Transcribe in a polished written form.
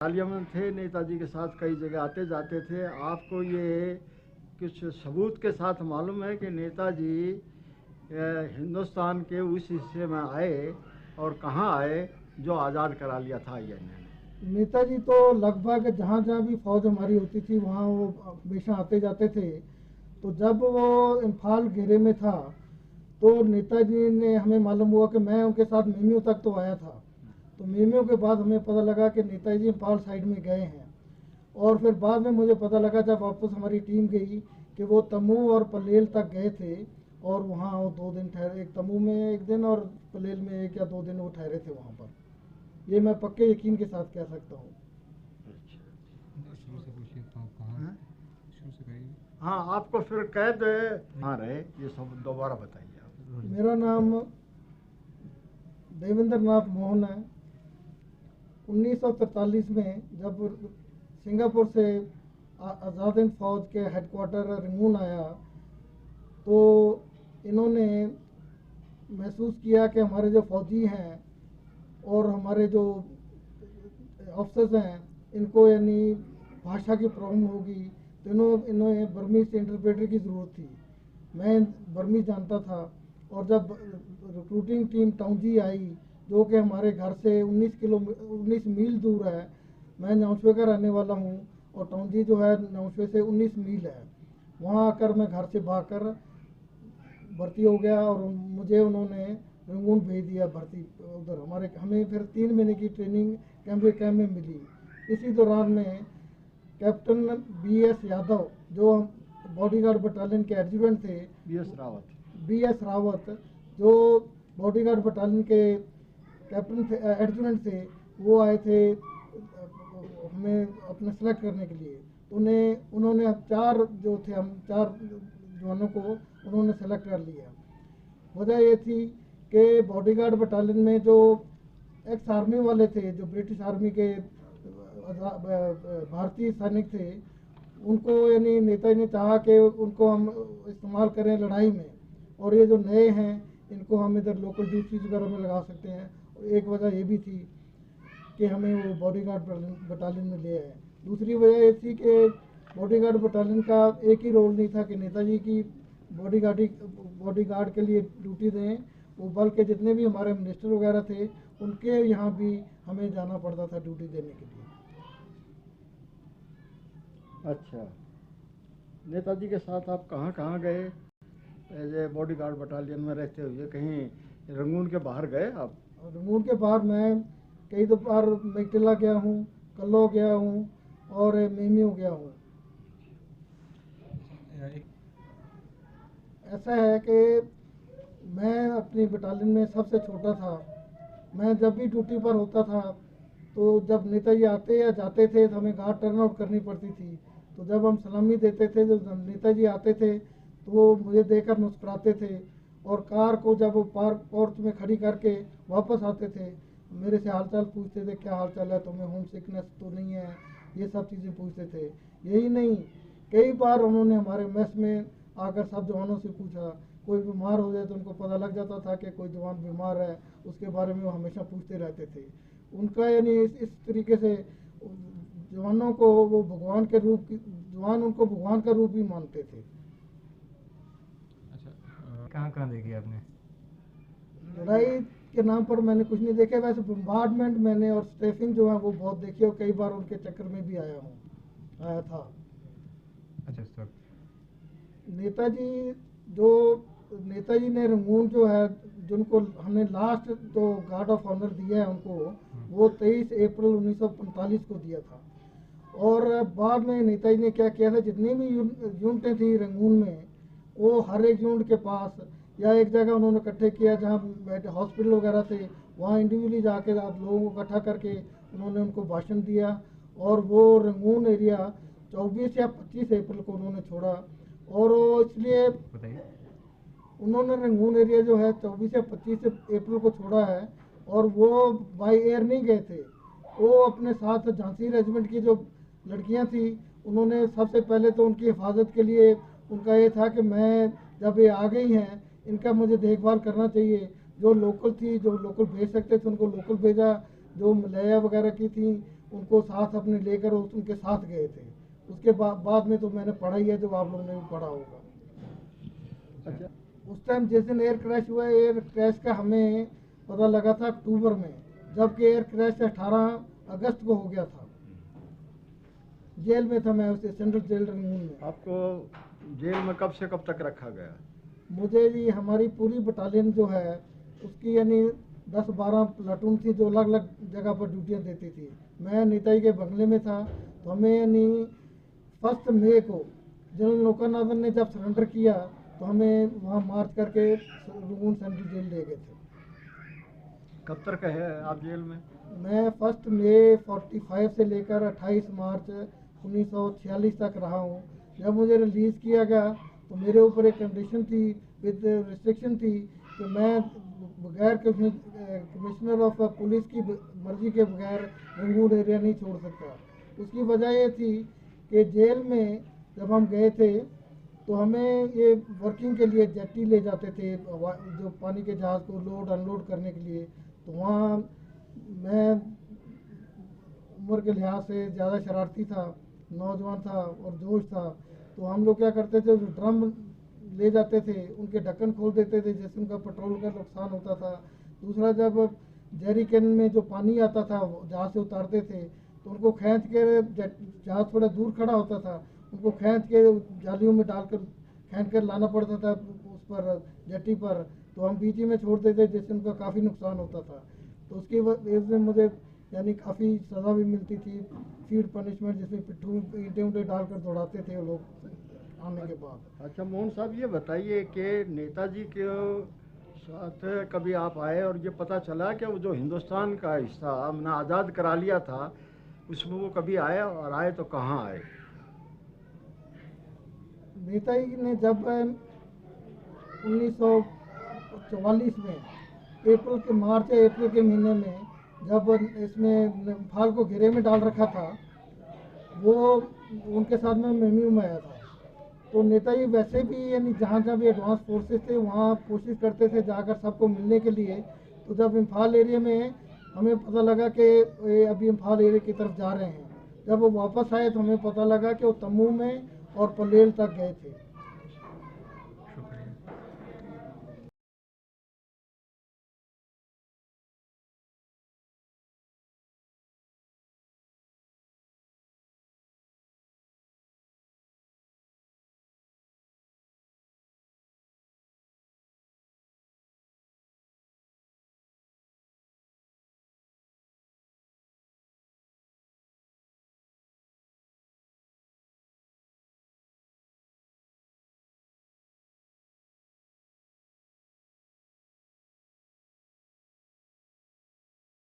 Parliament में थे, नेताजी के साथ कई जगह आते जाते थे। आपको ये कुछ सबूत के साथ मालूम है कि नेताजी हिंदुस्तान के उस हिस्से में आए और कहाँ आए जो आज़ाद करा लिया था INA ने? नेताजी तो लगभग जहाँ जहाँ भी फौज हमारी होती थी वहाँ वो हमेशा आते जाते थे। तो जब वो इम्फाल घेरे में था तो नेताजी ने, हमें मालूम हुआ कि मैं उनके साथ मेमियो तक तो आया था। तो मेमियो के बाद हमें पता लगा कि नेताजी इम्फाल साइड में गए हैं। और फिर बाद में मुझे पता लगा जब वापस हमारी टीम गई कि वो तमू और पलेल तक गए थे और वहाँ वो 2 दिन ठहरे, एक तमू में 1 दिन और पलेल में 1 या 2 दिन वो ठहरे थे वहाँ पर। ये मैं पक्के यकीन के साथ कह सकता हूँ। शुरू से पूछिए कहाँ, शुरू से कहिए। हाँ, आपको फिर कैद कहाँ रहे ये सब दोबारा बताइए आप। मेरा नाम देवेंद्र नाथ मोहन है। 1943 में जब सिंगापुर से आज़ाद हिंद फौज के हेडक्वार्टर रंगून आया तो इन्होंने महसूस किया कि हमारे जो फौजी हैं और हमारे जो ऑफिसर्स हैं इनको यानी भाषा की प्रॉब्लम होगी, तो इन्हें बर्मीज इंटरप्रेटर की ज़रूरत थी। मैं बर्मीज जानता था और जब रिक्रूटिंग टीम टाउंजी आई जो कि हमारे घर से 19 मील दूर है, मैं नौशे का रहने वाला हूँ और टाउंजी जो है नौशे से 19 मील है, वहाँ आकर मैं घर से भागकर भर्ती हो गया और मुझे उन्होंने रंगून भेज दिया भर्ती उधर। हमें फिर 3 महीने की ट्रेनिंग कैंप में मिली। इसी दौरान में कैप्टन BS यादव जो बॉडीगार्ड बटालियन के एडजुटेंट थे, BS रावत जो बॉडीगार्ड बटालियन के कैप्टन थे, एडजुटेंट थे, वो आए थे हमें अपने सेलेक्ट करने के लिए। उन्होंने 4 जो थे, हम 4 जवानों को उन्होंने सेलेक्ट कर लिया। वजह ये थी कि बॉडीगार्ड बटालियन में जो एक्स आर्मी वाले थे, जो ब्रिटिश आर्मी के भारतीय सैनिक थे, उनको यानी नेताजी ने चाहा कि उनको हम इस्तेमाल करें लड़ाई में, और ये जो नए हैं इनको हम इधर लोकल ड्यूटीज वगैरह में लगा सकते हैं। और एक वजह ये भी थी कि हमें वो बॉडीगार्ड बटालियन में ले आए। दूसरी वजह ये थी कि बॉडीगार्ड बटालियन का एक ही रोल नहीं था कि नेताजी की बॉडीगार्ड के लिए ड्यूटी दें, वो बल्कि जितने भी हमारे मिनिस्टर वगैरह थे उनके यहाँ भी हमें जाना पड़ता था ड्यूटी देने के लिए। अच्छा, नेताजी के साथ आप कहाँ कहाँ गए एज ए बॉडीगार्ड बटालियन में रहते हुए? कहीं रंगून के बाहर गए आप? रंगून के बाहर मैं कई बार मेकटिला गया हूँ, कल्लो गया हूँ और मेमियो गया हूँ। ऐसा है कि मैं अपनी बटालियन में सबसे छोटा था। मैं जब भी ड्यूटी पर होता था तो जब नेताजी आते या जाते थे तो हमें गार्ड टर्न आउट करनी पड़ती थी। तो जब हम सलामी देते थे, जब नेताजी आते थे तो वो मुझे देखकर मुस्कुराते थे और कार को जब वो पोर्च में खड़ी करके वापस आते थे मेरे से हालचाल पूछते थे, क्या हालचाल है, तुम्हें होम सिकनेस तो नहीं है, ये सब चीज़ें पूछते थे। यही नहीं, कई बार उन्होंने हमारे मेस में आकर सब जवानों से पूछा। कोई बीमार हो जाए तो उनको पता लग जाता था कि कोई जवान बीमार है, उसके बारे में वो हमेशा पूछते रहते थे। उनका यानी इस तरीके से जवानों को वो भगवान के रूप, जवान उनको भगवान का रूप भी मानते थे। अच्छा, कहाँ कहाँ देखी आपने? लड़ाई के नाम पर मैंने कुछ नहीं देखे, वैसे बम्बार्डमेंट मैंने और स्ट्रेफिंग जो है वो बहुत देखी और कई बार उनके चक्कर में भी आया था। अच्छा सर, नेताजी ने रंगून जो है, जिनको हमने लास्ट जो गार्ड ऑफ ऑनर दिया है उनको, वो 23 अप्रैल 1945 को दिया था। और बाद में नेताजी ने क्या किया था, जितनी भी यूनिटें थी रंगून में, वो हर एक यूनिट के पास या एक जगह उन्होंने इकट्ठे किया जहाँ हॉस्पिटल वगैरह थे, वहाँ इंडिविजुअली जाके लोगों को इकट्ठा करके उन्होंने उनको भाषण दिया। और वो रंगून एरिया 24 या 25 अप्रैल को उन्होंने छोड़ा। और इसलिए उन्होंने रंगून एरिया जो है 24 या 25 अप्रैल को छोड़ा है। और वो बाई एयर नहीं गए थे, वो अपने साथ झांसी रेजिमेंट की जो लड़कियां थी, उन्होंने सबसे पहले तो उनकी हिफाजत के लिए उनका ये था कि मैं जब ये आ गई हैं इनका मुझे देखभाल करना चाहिए। जो लोकल थी, जो लोकल भेज सकते थे उनको लोकल भेजा, जो मलया वगैरह की थी उनको साथ अपने लेकर उनके साथ गए थे। उसके बाद में तो मैंने पढ़ा ही है, जो आप लोगों ने भी पढ़ा होगा। अच्छा, उस टाइम जिस दिन एयर क्रैश हुआ, एयर क्रैश का हमें पता लगा था अक्टूबर में, जबकि एयर क्रैश 18 अगस्त को हो गया था। जेल में था मैं, उसे सेंट्रल जेल रंगून में। आपको जेल में कब से कब तक रखा गया? मुझे जी हमारी पूरी बटालियन जो है उसकी यानी 10-12 प्लाटून थी, जो अलग अलग जगह पर ड्यूटियाँ देती थी। मैं नेताजी के बंगले में था, तो हमें यानी 1 मई को जनरल लोकानाथन ने जब सरेंडर किया तो हमें वहाँ मार्च करके रंगून सेंट्रल जेल ले गए थे। कब तक है आप जेल में? मैं 1 मई 45 से लेकर 28 मार्च 1946 तक रहा हूँ। जब मुझे रिलीज़ किया गया तो मेरे ऊपर एक कंडीशन थी, विद रिस्ट्रिक्शन थी, कि मैं बगैर कमिश्नर ऑफ पुलिस की मर्जी के बगैर रंगून एरिया नहीं छोड़ सकता। उसकी वजह ये थी कि जेल में जब हम गए थे तो हमें ये वर्किंग के लिए जेट्टी ले जाते थे, जो पानी के जहाज़ को लोड अनलोड करने के लिए। तो वहाँ मैं उम्र के लिहाज से ज़्यादा शरारती था, नौजवान था और जोश था। तो हम लोग क्या करते थे, जो ड्रम ले जाते थे उनके ढक्कन खोल देते थे, जिससे उनका पेट्रोल का नुकसान होता था। दूसरा, जब जेरी कैन में जो पानी आता था जहाँ से उतारते थे, तो उनको खींच के, जहाँ थोड़ा दूर खड़ा होता था, उनको खींच के जालियों में डालकर खींच कर लाना पड़ता था उस पर जेट्टी पर। तो हम बीच ही में छोड़ देते, जिससे उनका काफ़ी नुकसान होता था। तो उसकी वजह से मुझे यानी काफ़ी सज़ा भी मिलती थी, फीड पनिशमेंट, जिसमें पिट्ठू में ईंटें उंटे डालकर दौड़ाते थे वो लोग आने के बाद। अच्छा मोहन साहब, ये बताइए कि नेताजी के साथ कभी आप आए और ये पता चला कि वो जो हिंदुस्तान का हिस्सा हमने आज़ाद करा लिया था उसमें वो कभी आए, और आए तो कहाँ आए? नेताजी ने जब 1944 में मार्च या अप्रैल के महीने में जब इसमें इम्फाल को घेरे में डाल रखा था, वो उनके साथ में भी आया था। तो नेताजी वैसे भी यानी जहाँ जहाँ भी एडवांस फोर्सेस थे वहाँ कोशिश करते थे जाकर सबको मिलने के लिए। तो जब इम्फाल एरिया में हमें पता लगा कि ये अभी इम्फाल एरिया की तरफ जा रहे हैं, जब वो वापस आए तो हमें पता लगा कि वो तम्मू में और पलेल तक गए थे।